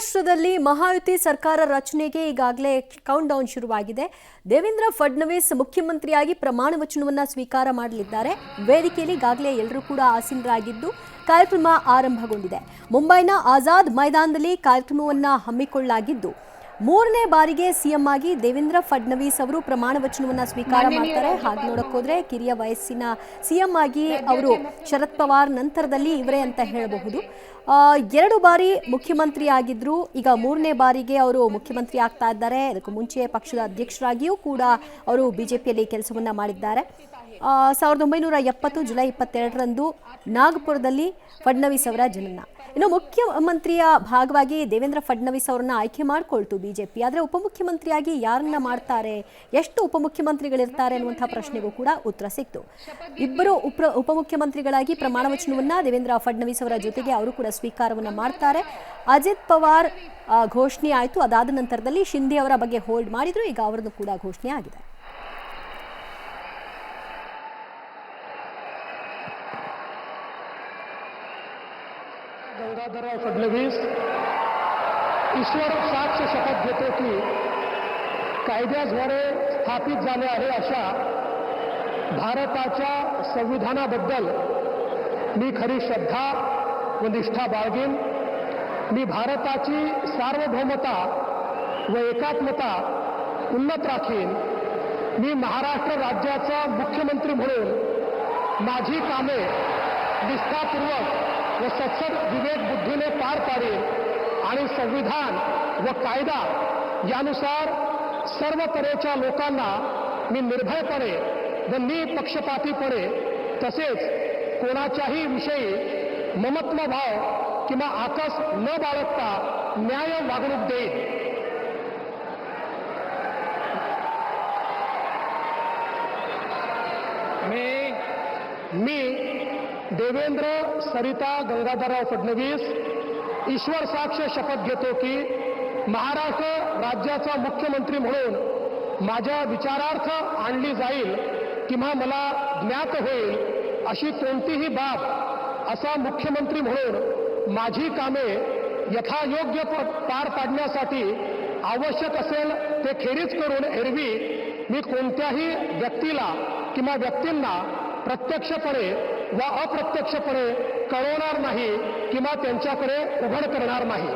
ಮಹಾರಾಷ್ಟ್ರದಲ್ಲಿ ಮಹಾಯುತಿ ಸರ್ಕಾರ ರಚನೆಗೆ ಈಗಾಗಲೇ ಕೌಂಟ್ ಡೌನ್ ಶುರುವಾಗಿದೆ. ದೇವೇಂದ್ರ ಫಡ್ನವೀಸ್ ಮುಖ್ಯಮಂತ್ರಿಯಾಗಿ ಪ್ರಮಾಣ ವಚನವನ್ನ ಸ್ವೀಕಾರ ಮಾಡಲಿದ್ದಾರೆ. ವೇದಿಕೆಯಲ್ಲಿ ಈಗಾಗಲೇ ಎಲ್ಲರೂ ಕೂಡ ಆಸೀನರಾಗಿದ್ದು ಕಾರ್ಯಕ್ರಮ ಆರಂಭಗೊಂಡಿದೆ. ಮುಂಬೈನ ಆಜಾದ್ ಮೈದಾನದಲ್ಲಿ ಕಾರ್ಯಕ್ರಮವನ್ನ ಹಮ್ಮಿಕೊಳ್ಳಲಾಗಿದ್ದು ಮೂರನೇ ಬಾರಿಗೆ ಸಿಎಂ ಆಗಿ ದೇವೇಂದ್ರ ಫಡ್ನವೀಸ್ ಅವರು ಪ್ರಮಾಣ ವಚನವನ್ನ ಸ್ವೀಕಾರ ಮಾಡ್ತಾರೆ. ಹಾಗೆ ನೋಡೋಕೋದ್ರೆ ಕಿರಿಯ ವಯಸ್ಸಿನ ಸಿಎಂ ಆಗಿ ಅವರು ಶರದ್ ಪವಾರ್ ನಂತರದಲ್ಲಿ ಇವರೇ ಅಂತ ಹೇಳಬಹುದು. 2 ಬಾರಿ ಮುಖ್ಯಮಂತ್ರಿ ಆಗಿದ್ರು, ಈಗ ಮೂರನೇ ಬಾರಿಗೆ ಅವರು ಮುಖ್ಯಮಂತ್ರಿ ಆಗ್ತಾ ಇದ್ದಾರೆ. ಅದಕ್ಕೂ ಮುಂಚೆ ಪಕ್ಷದ ಅಧ್ಯಕ್ಷರಾಗಿಯೂ ಕೂಡ ಅವರು ಬಿಜೆಪಿಯಲ್ಲಿ ಕೆಲಸವನ್ನ ಮಾಡಿದ್ದಾರೆ. 1970 ಜುಲೈ 22ರಂದು ನಾಗಪುರದಲ್ಲಿ ಫಡ್ನವೀಸ್ ಅವರ ಜನನ. ಇನ್ನು ಮುಖ್ಯಮಂತ್ರಿಯ ಭಾಗವಾಗಿ ದೇವೇಂದ್ರ ಫಡ್ನವೀಸ್ ಅವರನ್ನ ಆಯ್ಕೆ ಮಾಡಿಕೊಳ್ತು ಬಿಜೆಪಿ. ಆದರೆ ಉಪಮುಖ್ಯಮಂತ್ರಿಯಾಗಿ ಯಾರನ್ನ ಮಾಡ್ತಾರೆ, ಎಷ್ಟು ಉಪಮುಖ್ಯಮಂತ್ರಿಗಳಿರ್ತಾರೆ ಅನ್ನುವಂಥ ಪ್ರಶ್ನೆಗೂ ಕೂಡ ಉತ್ತರ ಸಿಕ್ತು. ಇಬ್ಬರು ಉಪಮುಖ್ಯಮಂತ್ರಿಗಳಾಗಿ ಪ್ರಮಾಣ ವಚನವನ್ನ ದೇವೇಂದ್ರ ಫಡ್ನವೀಸ್ ಅವರ ಜೊತೆಗೆ ಅವರು ಕೂಡ ಸ್ವೀಕಾರವನ್ನ ಮಾಡ್ತಾರೆ. ಅಜಿತ್ ಪವಾರ್ ಘೋಷಣೆ ಆಯಿತು. ಅದಾದ ನಂತರದಲ್ಲಿ ಶಿಂದೆ ಅವರ ಬಗ್ಗೆ ಹೋಲ್ಡ್ ಮಾಡಿದ್ರು. ಈಗ ಅವರದ್ದು ಕೂಡ ಘೋಷಣೆ ಆಗಿದೆ. गंगाधरराव फडणवीस ईश्वर साक्ष शपथ घेतो की कायद्याद्वारे स्थापित झाले आहे अशा भारताच्या संविधानाबद्दल मी खरी श्रद्धा व निष्ठा बाळगेन. मी भारताची सार्वभौमता व एकात्मता उन्नत राखीन. मी महाराष्ट्र राज्याचा मुख्यमंत्री म्हणून माझी कामे निष्ठापूर्वक व सत्सद विवेक बुद्धीने पार पाडेल आणि संविधान व कायदा यानुसार सर्व तऱ्हेच्या लोकांना मी निर्भयपणे व निपक्षपातीपणे तसेच कोणाच्याही विषयी ममत्व भाव किंवा आकस न बाळगता न्याय वागणूक देईन. मी देवेंद्र सरिता गंगाधरराव फडणवीस ईश्वर साक्ष शपथ घेतो की महाराष्ट्र राज्याचा मुख्यमंत्री म्हणून माझ्या विचारार्थ आणली जाईल किंवा मला ज्ञात होईल अशी कोणतीही बाब असा मुख्यमंत्री म्हणून माझी कामे यथायोग्य पार पाडण्यासाठी आवश्यक असेल ते खेरीज करून एरवी मी कोणत्याही व्यक्तीला किंवा व्यक्तींना प्रत्यक्षपणे व अप्रत्यक्षपणे कळवणार नाही किंवा त्यांच्याकडे उघड करणार नाही.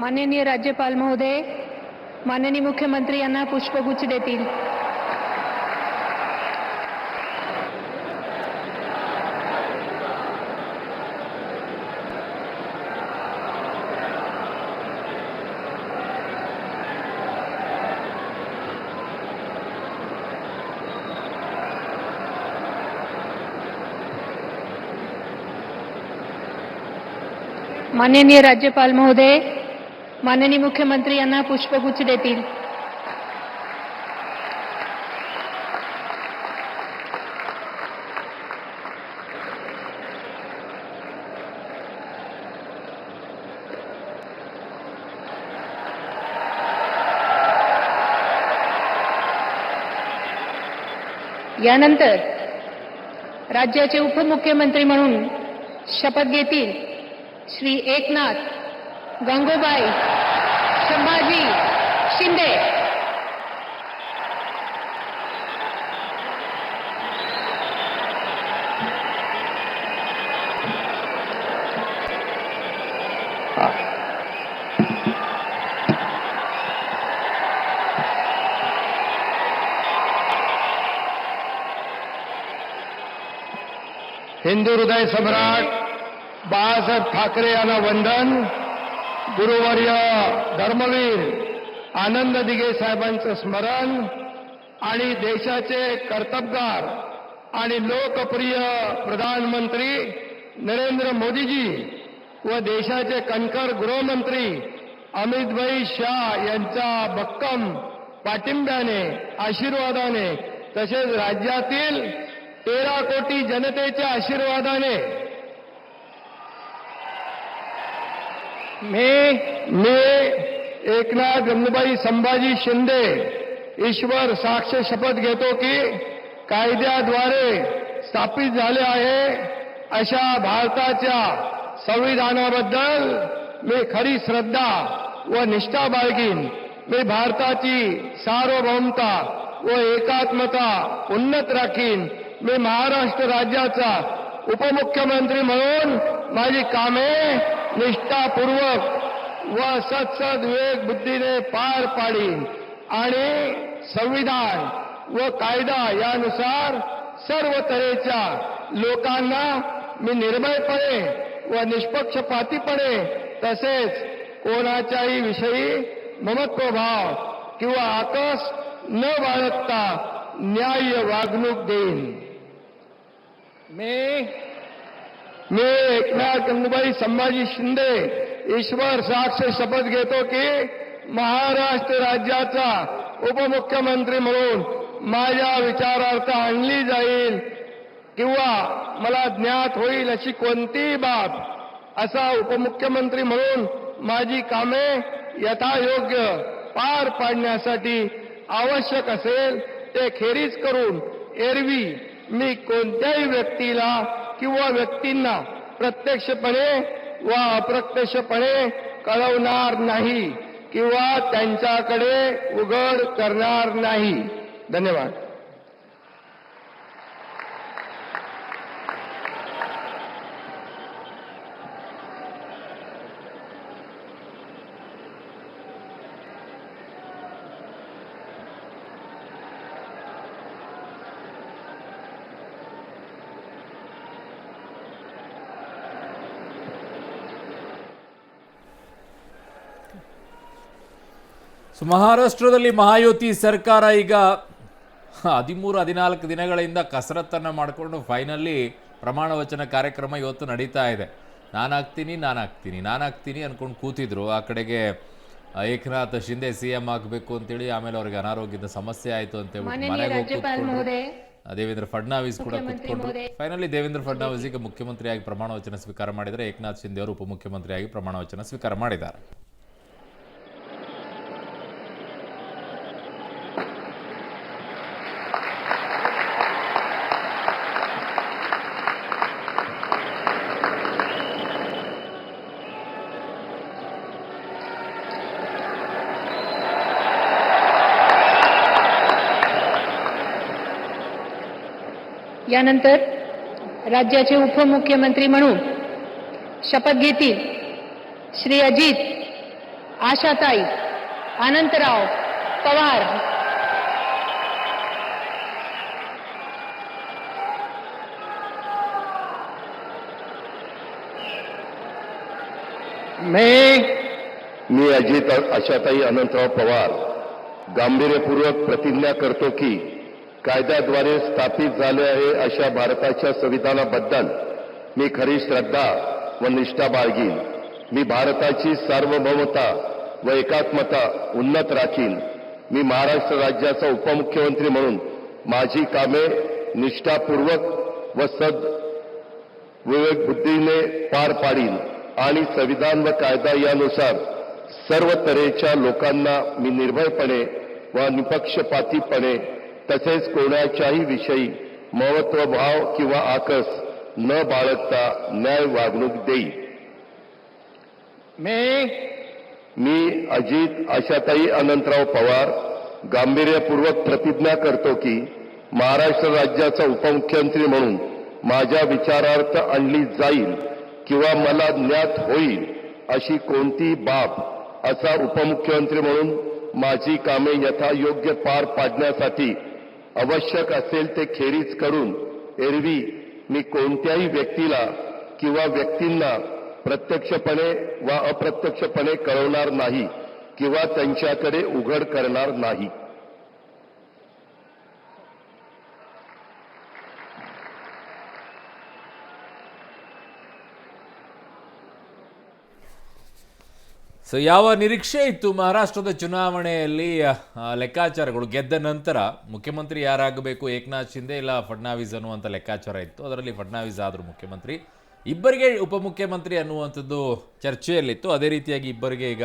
माननीय राज्यपाल महोदय, माननीय मुख्यमंत्री यांना पुष्पगुच्छ देतील. माननीय राज्यपाल महोदय, माननीय मुख्यमंत्री यांना पुष्पगुच्छ देतील. यानंतर राज्याचे उपमुख्यमंत्री म्हणून शपथ घेतील श्री एकनाथ गंगूबाई संभाजी शिंदे. हिंदू हृदय सम्राट बाळासाहेब ठाकरे यांना वंदन. गुरुवर्य धर्मवीर आनंद दिघे साहेबांचं स्मरण आणि देशाचे कर्तबगार आणि लोकप्रिय प्रधानमंत्री नरेंद्र मोदीजी व देशाचे कणखर गृहमंत्री अमितभाई शाह यांच्या भक्कम पाठिंब्याने, आशीर्वादाने तसेच राज्यातील 13 कोटी जनतेच्या आशीर्वादाने मी एकनाथ गंगूबाई संभाजी शिंदे ईश्वर साक्ष शपथ घेतो की कायद्याद्वारे स्थापित झाले आहे अशा भारताच्या संविधानाबद्दल मी खरी श्रद्धा व निष्ठा बाळगीन. मी भारताची सार्वभौमता व एकात्मता उन्नत राखीन. मी महाराष्ट्र राज्याचा उपमुख्यमंत्री म्हणून माझी कामे निष्ठापूर्वक व सत्सद विवेक बुद्धीने पार पाडीन आणि संविधान व कायदा यानुसार सर्व तऱ्हेच्या लोकांना मी निर्भयपणे व निष्पक्षपातीपणे तसेच कोणाच्याही विषयी ममत्वभाव किंवा आकस न बाळगता न्याय्य वागणूक देईन. मी एकनाथ गंगूबाई संभाजी शिंदे ईश्वर साक्ष शपथ घेतो की महाराष्ट्र राज्याचा उपमुख्यमंत्री म्हणून माझ्या विचारार्थ आणली जाईल किंवा मला ज्ञात होईल अशी कोणतीही बाब असा उपमुख्यमंत्री म्हणून माझी कामे यथायोग्य पार पाडण्यासाठी आवश्यक असेल ते खेरीज करून एरवी मी कोणत्याही व्यक्तीला किंवा व्यक्तींना प्रत्यक्षपणे व अप्रत्यक्षपणे कळवणार नाही किंवा त्यांच्याकडे उघड करणार नाही. धन्यवाद. ಮಹಾರಾಷ್ಟ್ರದಲ್ಲಿ ಮಹಾಯುತಿ ಸರ್ಕಾರ ಈಗ 13-14 ದಿನಗಳಿಂದ ಕಸರತ್ತನ್ನು ಮಾಡಿಕೊಂಡು ಫೈನಲಿ ಪ್ರಮಾಣ ವಚನ ಕಾರ್ಯಕ್ರಮ ಇವತ್ತು ನಡೀತಾ ಇದೆ. ನಾನಾಗ್ತೀನಿ ಅನ್ಕೊಂಡು ಕೂತಿದ್ರು. ಆ ಕಡೆಗೆ ಏಕನಾಥ್ ಶಿಂದೆ ಸಿಎಂ ಆಗಬೇಕು ಅಂತೇಳಿ, ಆಮೇಲೆ ಅವ್ರಿಗೆ ಅನಾರೋಗ್ಯದ ಸಮಸ್ಯೆ ಆಯಿತು ಅಂತೇಳಿ ಮನೆಗೆ ಹೋಗಿ ದೇವೇಂದ್ರ ಫಡ್ನವೀಸ್ ಕೂಡ ಕೂತ್ಕೊಂಡ್ರು. ಫೈನಲಿ ದೇವೇಂದ್ರ ಫಡ್ನವೀಸ್ ಈಗ ಮುಖ್ಯಮಂತ್ರಿಯಾಗಿ ಪ್ರಮಾಣ ವಚನ ಸ್ವೀಕಾರ ಮಾಡಿದರೆ, ಏಕನಾಥ್ ಶಿಂದೆ ಅವರು ಉಪಮುಖ್ಯಮಂತ್ರಿಯಾಗಿ ಪ್ರಮಾಣ ವಚನ ಸ್ವೀಕಾರ ಮಾಡಿದ್ದಾರೆ. यानंतर राज्याचे उपमुख्यमंत्री म्हणून शपथ घेतील श्री अजित आशाताई अनंतराव पवार. मी अजित आशाताई अनंतराव पवार गांभीर्यपूर्वक प्रतिज्ञा करतो की कायद्याद्वारे स्थापित झाले आहे अशा भारताच्या संविधानाबद्दल मी खरी श्रद्धा व निष्ठा बाळगीन. मी भारताची सार्वभौमता व एकात्मता उन्नत राखीन. मी महाराष्ट्र राज्याचा उपमुख्यमंत्री म्हणून माझी कामे निष्ठापूर्वक व सद विवेक बुद्धीने पार पाडीन आणि संविधान व कायदा यानुसार सर्व तऱ्हेच्या लोकांना मी निर्भयपणे व निपक्षपातीपणे तसेच कोणाच्याही विषयी महत्वभाव किंवा आकस न बाळगता न्याय वागणूक देईल. मी अजित आशाताई अनंतराव पवार गांभीर्यपूर्वक प्रतिज्ञा करतो की महाराष्ट्र राज्याचा उपमुख्यमंत्री म्हणून माझ्या विचारार्थ आणली जाईल किंवा मला ज्ञात होईल अशी कोणती बाब असा उपमुख्यमंत्री म्हणून माझी कामे यथायोग्य पार पाडण्यासाठी आवश्यक असेल ते खेरीज करून एरवी मी कोणत्याही व्यक्तीला किंवा व्यक्तींना प्रत्यक्षपणे वा अप्रत्यक्षपणे कळवणार नाही किंवा त्यांच्याकडे उघड करणार नाही. ಸೊ ಯಾವ ನಿರೀಕ್ಷೆ ಇತ್ತು ಮಹಾರಾಷ್ಟ್ರದ ಚುನಾವಣೆಯಲ್ಲಿ ಲೆಕ್ಕಾಚಾರಗಳು ಗೆದ್ದ ನಂತರ ಮುಖ್ಯಮಂತ್ರಿ ಯಾರಾಗಬೇಕು, ಏಕನಾಥ್ ಶಿಂದೆ ಇಲ್ಲ ಫಡ್ನಾವಿಸ್ ಅನ್ನುವಂಥ ಲೆಕ್ಕಾಚಾರ ಇತ್ತು. ಅದರಲ್ಲಿ ಫಡ್ನಾವಿಸ್ ಆದರು ಮುಖ್ಯಮಂತ್ರಿ. ಇಬ್ಬರಿಗೆ ಉಪಮುಖ್ಯಮಂತ್ರಿ ಅನ್ನುವಂಥದ್ದು ಚರ್ಚೆಯಲ್ಲಿತ್ತು. ಅದೇ ರೀತಿಯಾಗಿ ಇಬ್ಬರಿಗೆ ಈಗ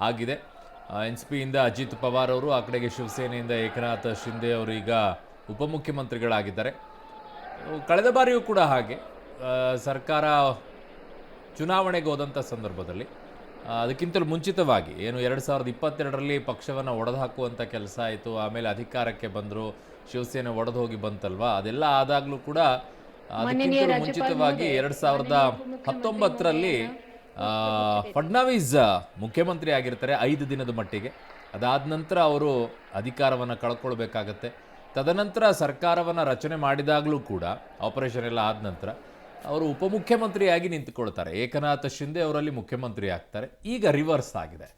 ಆಗಿದೆ. NCPಯಿಂದ ಅಜಿತ್ ಪವಾರ್ ಅವರು, ಆ ಕಡೆಗೆ ಶಿವಸೇನೆಯಿಂದ ಏಕನಾಥ್ ಶಿಂದೆ ಅವರು ಈಗ ಉಪಮುಖ್ಯಮಂತ್ರಿಗಳಾಗಿದ್ದಾರೆ. ಕಳೆದ ಬಾರಿಯೂ ಕೂಡ ಹಾಗೆ ಸರ್ಕಾರ ಚುನಾವಣೆಗೆ ಹೋದಂಥ ಸಂದರ್ಭದಲ್ಲಿ ಅದಕ್ಕಿಂತಲೂ ಮುಂಚಿತವಾಗಿ ಏನು 2022ರಲ್ಲಿ ಪಕ್ಷವನ್ನು ಒಡೆದು ಹಾಕುವಂಥ ಕೆಲಸ ಆಯಿತು. ಆಮೇಲೆ ಅಧಿಕಾರಕ್ಕೆ ಬಂದರು, ಶಿವಸೇನೆ ಒಡೆದು ಹೋಗಿ ಬಂತಲ್ವಾ, ಅದೆಲ್ಲ ಆದಾಗಲೂ ಕೂಡ ಅದಕ್ಕಿಂತಲೂ ಮುಂಚಿತವಾಗಿ 2019ರಲ್ಲಿ ಫಡ್ನವೀಸ್ ಮುಖ್ಯಮಂತ್ರಿ ಆಗಿರ್ತಾರೆ 5 ದಿನದ ಮಟ್ಟಿಗೆ. ಅದಾದ ನಂತರ ಅವರು ಅಧಿಕಾರವನ್ನು ಕಳ್ಕೊಳ್ಬೇಕಾಗತ್ತೆ. ತದನಂತರ ಸರ್ಕಾರವನ್ನು ರಚನೆ ಮಾಡಿದಾಗಲೂ ಕೂಡ ಆಪರೇಷನ್ ಎಲ್ಲ ಆದ ನಂತರ ಅವರು ಉಪಮುಖ್ಯಮಂತ್ರಿಯಾಗಿ ನಿಂತುಕೊಳ್ತಾರೆ. ಏಕನಾಥ್ ಶಿಂದೆ ಅವರಲ್ಲಿ ಮುಖ್ಯಮಂತ್ರಿ ಆಗ್ತಾರೆ. ಈಗ ರಿವರ್ಸ್ ಆಗಿದೆ.